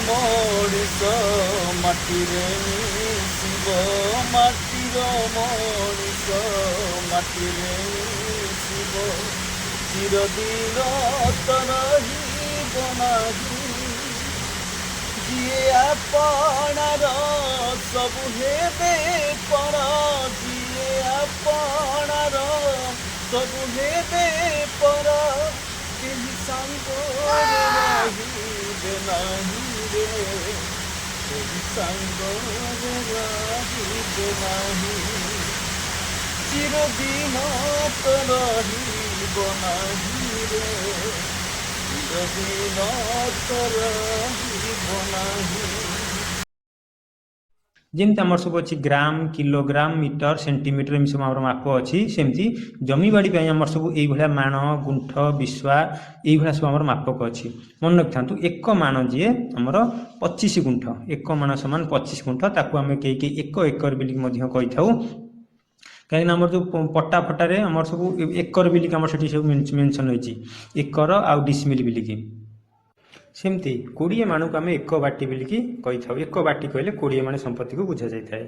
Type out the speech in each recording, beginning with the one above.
ମଣିଷ ମାଟିରେ ମିଶିବ, ମାଟିର ମଣିଷ ମାଟିରେ ମିଶିବ, ଚିରଦିନ ତ ରହିବ ନାହିଁ। ଯିଏ ଆପଣାର ସବୁ ହେବେ ପର, ଯିଏ ଆପଣାର ସବୁ ହେବେ ପର, କେହି ସାଙ୍ଗରେ ରହିବେ ନାହିଁ ରେ, କେହି ସାଙ୍ଗରେ ରହିବେ ନାହିଁ। ଚିରଦିନ ତ ରହିବ ନାହିଁ ରେ, ଚିରଦିନ ତ ରହିବ ନାହିଁ। ଯେମିତି ଆମର ସବୁ ଅଛି ଗ୍ରାମ, କିଲୋଗ୍ରାମ, ମିଟର, ସେଣ୍ଟିମିଟର ଏମିତି ସବୁ ଆମର ମାପ ଅଛି, ସେମିତି ଜମିବାଡ଼ି ପାଇଁ ଆମର ସବୁ ଏଇଭଳିଆ ମାଣ, ଗୁଣ୍ଠ, ବିଶ୍ଵା ଏଇଭଳିଆ ସବୁ ଆମର ମାପକ ଅଛି। ମନେ ରଖିଥାନ୍ତୁ, ଏକ ମାଣ ଯିଏ ଆମର 25 ଗୁଣ୍ଠ, ଏକ ମାଣ ସମାନ 25 ଗୁଣ୍ଠ, ତାକୁ ଆମେ କେହି ଏକ ଏକର ବୋଲି ମଧ୍ୟ କହିଥାଉ। କାହିଁକିନା ଆମର ଯେଉଁ ପଟା ଫଟାରେ ଆମର ସବୁ ଏକର ବିଲିକି ଆମର ସେଠି ସବୁ ମେନସନ୍ ହୋଇଛି, ଏକର ଆଉ ଡିସମିଲ୍ ବିଲିକି। ସେମିତି 20 ମାଣକୁ ଆମେ ଏକ ବାଟି ବୋଲିକି କହିଥାଉ। ଏକ ବାଟି କହିଲେ 20 ମାଣ ସମ୍ପତ୍ତିକୁ ବୁଝାଯାଇଥାଏ।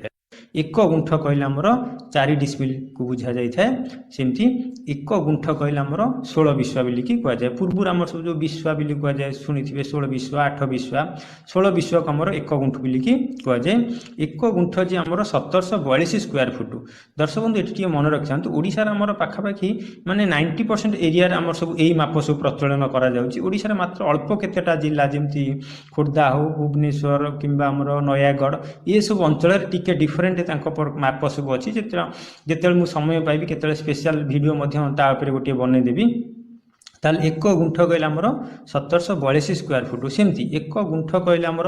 ଏକ ଗୁଣ୍ଠ କହିଲେ ଆମର 4 ଡିସମିଲ୍କୁ ବୁଝାଯାଇଥାଏ। ସେମିତି ଏକ ଗୁଣ୍ଠ କହିଲେ ଆମର 16 ବିଶ୍ଵା ବୋଲିକି କୁହାଯାଏ। ପୂର୍ବରୁ ଆମର ସବୁ ଯେଉଁ ବିଶ୍ଵା ବୋଲି କୁହାଯାଏ ଶୁଣିଥିବେ, 16 ବିଶ୍ଵା, 8 ବିଶ୍ଵା, 16 ବିଶ୍ଵାକୁ ଆମର ଏକ ଗୁଣ୍ଠ ବୋଲିକି କୁହାଯାଏ। ଏକ ଗୁଣ୍ଠ ଯେ ଆମର 1742 ସ୍କୋୟାର ଫୁଟ। ଦର୍ଶକ ବନ୍ଧୁ ଏଠି ଟିକେ ମନେ ରଖିଥାନ୍ତୁ, ଓଡ଼ିଶାର ଆମର ପାଖାପାଖି ମାନେ 90% ଏରିଆରେ ଆମର ସବୁ ଏଇ ମାପ ସବୁ ପ୍ରଚଳନ କରାଯାଉଛି। ଓଡ଼ିଶାରେ ମାତ୍ର ଅଳ୍ପ କେତେଟା ଜିଲ୍ଲା ଯେମିତି ଖୋର୍ଦ୍ଧା ହେଉ, ଭୁବନେଶ୍ୱର କିମ୍ବା ଆମର ନୟାଗଡ଼ ଏସବୁ ଅଞ୍ଚଳରେ ଟିକେ ଡିଫରେଣ୍ଟ ତାଙ୍କ ମାପ ସବୁ ଅଛି। ଯେତେବେଳେ ମୁଁ ସମୟ ପାଇବି କେତେବେଳେ ସ୍ପେଶାଲ ଭିଡ଼ିଓ ମଧ୍ୟ ତା ଉପରେ ଗୋଟିଏ ବନେଇଦେବି। ତାହେଲେ ଏକ ଗୁଣ୍ଠ କହିଲେ ଆମର 1742 ସ୍କୋୟାର ଫୁଟ। ସେମିତି ଏକ ଗୁଣ୍ଠ କହିଲେ ଆମର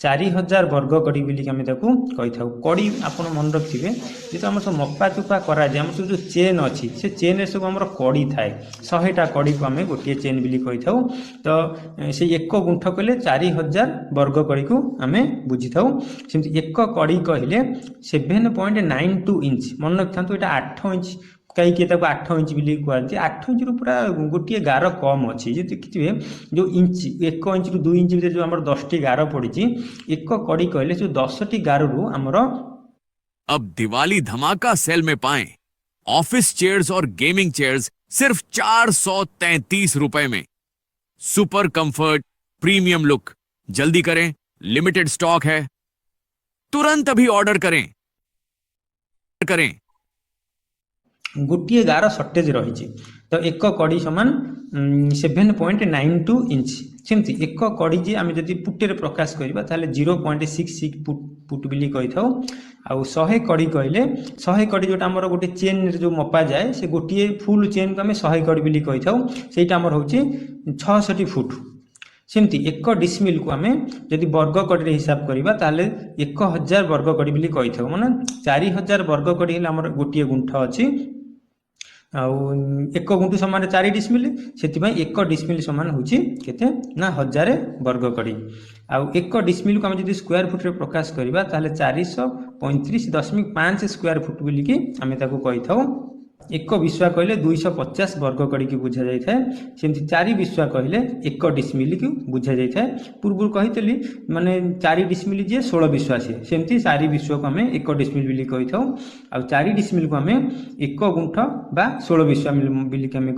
4000 ବର୍ଗ କଡ଼ି ବୋଲିକି ଆମେ ତାକୁ କହିଥାଉ। କଡ଼ି ଆପଣ ମନେ ରଖିଥିବେ, ଯେହେତୁ ଆମର ସବୁ ମପାଚୁପା କରାଯାଏ, ଆମର ସବୁ ଯେଉଁ ଚେନ୍ ଅଛି ସେ ଚେନ୍ରେ ସବୁ ଆମର କଡ଼ି ଥାଏ। 100ଟା କଡ଼ିକୁ ଆମେ ଗୋଟିଏ ଚେନ୍ ବୋଲି କହିଥାଉ। ତ ସେଇ ଏକ ଗୁଣ୍ଠ କହିଲେ 4000 ବର୍ଗ କଡ଼ିକୁ ଆମେ ବୁଝିଥାଉ। ସେମିତି ଏକ କଡ଼ି କହିଲେ 7.92 ଇଞ୍ଚ। ମନେ ରଖିଥାନ୍ତୁ, ଏଇଟା 8 ଇଞ୍ଚ। କାହିଁକି ତାକୁ 8 ଇଞ୍ଚ ବୋଲି କୁହାଯାଏ? 8 ଇଞ୍ଚରୁ ପୁରା ଗୋଟିଏ ଗାର କମ୍ ଅଛି। ଯଦି ଦେଖିଥିବେ ଯେଉଁ ଇଞ୍ଚ, 1 ଇଞ୍ଚରୁ 2 ଇଞ୍ଚ ଭିତରେ ଯେଉଁ ଆମର 10ଟି ଗାର ପଡ଼ିଛି, ଏକ କଡ଼ି କହିଲେ ଯେଉଁ 10ଟି ଗାରରୁ ଆମର। अब दिवाली धमाका सेल में पाएं ऑफिस चेयर्स और गेमिंग चेयर्स सिर्फ 433 रुपए में। Super comfort, premium look. जल्दी करें, लिमिटेड स्टॉक है, तुरंत अभी ऑर्डर करें। गोटे गार सर्टेज रही। तो एक कड़ी समान 7.92 इंच। सेमती एक कड़ी जे आम जब फुटे प्रकाश करवा 0.66 फुट बोली कही था। आउ 100 कड़ी कहले 100 कड़ी जोटा आम गोटे चेन जो मपा जाए से गोटे फुल चेन को आम 100 कड़ी बोली कही था। सेटा आमर हूँ 66 फुट। सेमती एक डिसमिल को आम जदि वर्ग कड़ी हिसाब करवा 1000 वर्ग कड़ी बोली कही था। माने 4000 वर्ग कड़ी गोटे गुंठ अच्छी। आउ एक गुंठु समान 4 डिसमिल, से एक डिसमिल समान होची केते ना 1000 वर्ग कड़ी। आउ एक डिसमिल को आम जब स्क्वायर फुट रे प्रकाश करवा 435.5 स्क्वायर फुट बोलिकी आम ताको कही था। एक विश्वा कहले 250 वर्ग कड़ी की बुझा जाए। सेमती 4 विश्वा कहले 1 डिसमिल की बुझा जाए। पूर्व कही माने 4 डिसमिल जी 16 विश्वा से, सेमती 4 विश्वा को आम 1 डिसमिल बोली कही था। 4 डिसमिल को आम 1 गुंठ बा 16 विश्वा बोलिकी आम